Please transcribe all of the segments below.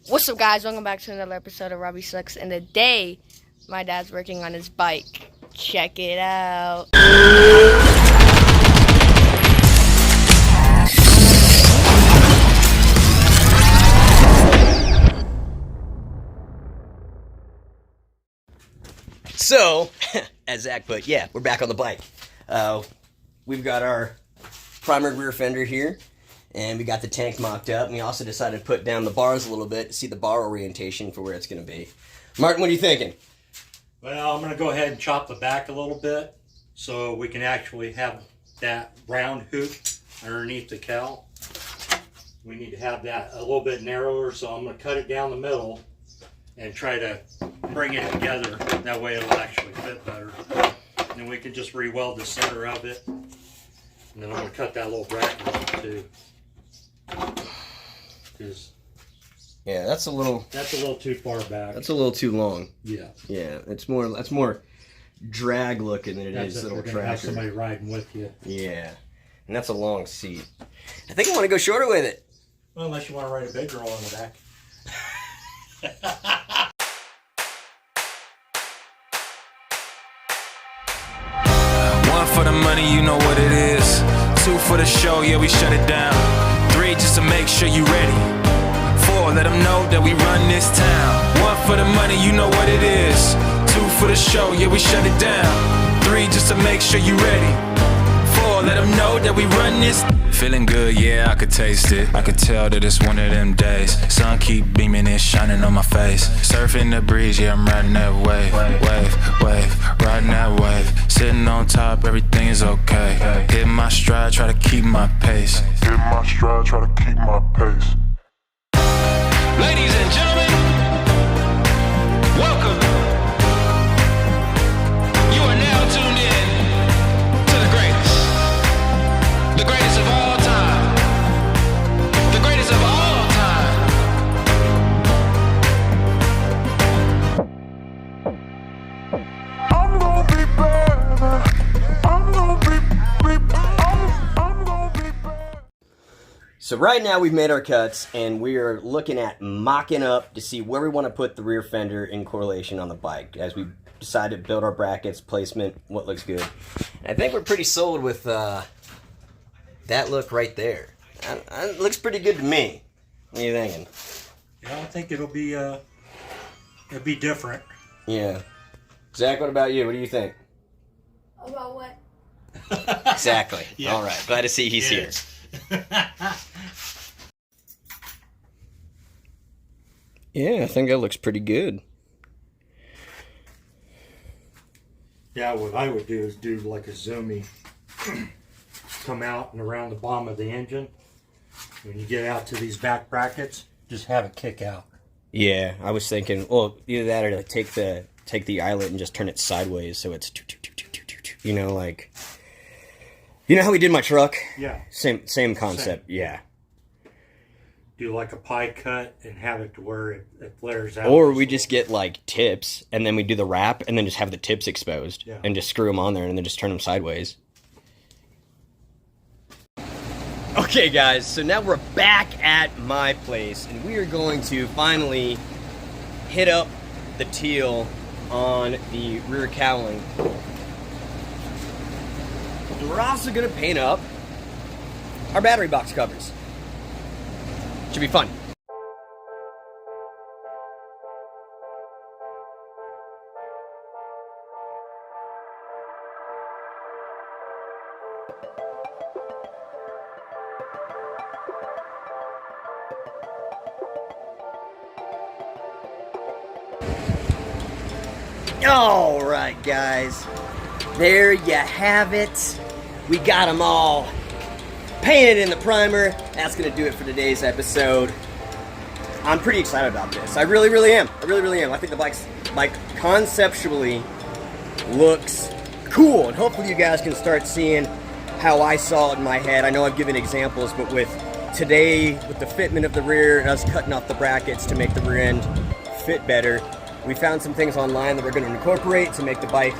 What's up, guys? Welcome back to another episode of Robbie Sucks. And today, my dad's working on his bike. Check it out. So, as Zach put, yeah, we're back on the bike. We've got our primer rear fender here, and we got the tank mocked up, and we also decided to put down the bars a little bit to see the bar orientation for where it's going to be. Martin, what are you thinking? Well, I'm going to go ahead and chop the back a little bit so we can actually have that round hoop underneath the cowl. We need to have that a little bit narrower, so I'm going to cut it down the middle and try to bring it together. That way it'll actually fit better. And then we can just re-weld the center of it. And then I'm going to cut that little bracket off too. Yeah, that's a little too far back. That's a little too long. Yeah. Yeah, that's more drag looking than it is That's if little we're going to have tracker. somebody riding with you. Yeah, and that's a long seat. I think I want to go shorter with it. Well, unless you want to ride a big girl on the back. One for the money, you know what it is. Two for the show, yeah, we shut it down. Three, just to make sure you ready. Four, let them know that we run this town. One for the money, you know what it is. Two for the show, yeah, we shut it down. Three, just to make sure you ready. Four, let them know that we run this. Feeling good, yeah, I could taste it. I could tell that it's one of them days. Sun keep beaming and shining on my face. Surfing the breeze, yeah, I'm riding that wave. Wave, riding that wave. Sitting on top, everything is okay. Hit my stride, try to keep my pace. Ladies and gentlemen, welcome. You are now tuned in to the greatest. The greatest of all time. The greatest of all time. I'm gonna be better. I'm gonna be better. So right now we've made our cuts, and we are looking at mocking up to see where we want to put the rear fender in correlation on the bike as we decide to build our brackets, placement, what looks good. And I think we're pretty sold with that look right there. It looks pretty good to me. What are you thinking? Yeah, I think it'll be different. Yeah. Zach, what about you? What do you think? About what? Exactly. Yeah. All right. Glad to see he's here. Yeah, I think that looks pretty good. Yeah, what I would do is do like a zoomy. Come out and around the bottom of the engine. When you get out to these back brackets, just have it kick out. Yeah, I was thinking, well, either that or to take the eyelet and just turn it sideways so it's you know, like, you know how we did my truck? Yeah. Same concept. Yeah. Do like a pie cut and have it to where it flares out. Or we just get like tips and then we do the wrap and then just have the tips exposed and just screw them on there and then just turn them sideways. Okay, guys, so now we're back at my place, and we are going to finally hit up the teal on the rear cowling. And we're also going to paint up our battery box covers. Should be fun. Alright, guys, there you have it. We got them all painted in the primer. That's going to do it for today's episode. I'm pretty excited about this. I really, really am. I think the bike conceptually looks cool, and hopefully you guys can start seeing how I saw it in my head. I know I've given examples, but with today, with the fitment of the rear and us cutting off the brackets to make the rear end fit better, we found some things online that we're going to incorporate to make the bike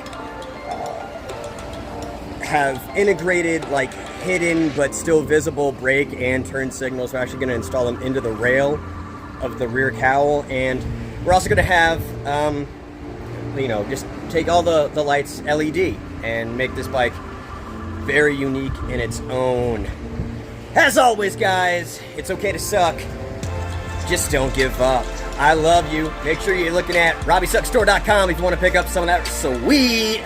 have integrated, like, hidden but still visible brake and turn signals. We're actually going to install them into the rail of the rear cowl, and we're also going to have, just take all the lights LED and make this bike very unique in its own. As always, guys, it's okay to suck. Just don't give up. I love you. Make sure you're looking at RobbieSucksStore.com if you want to pick up some of that sweet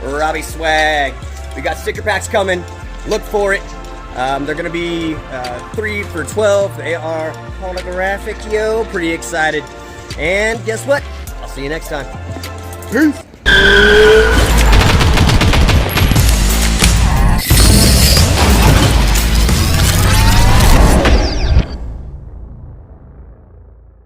Robbie swag. We got sticker packs coming. Look for it. They're going to be 3 for $12. They are holographic, yo. Pretty excited. And guess what? I'll see you next time. Peace.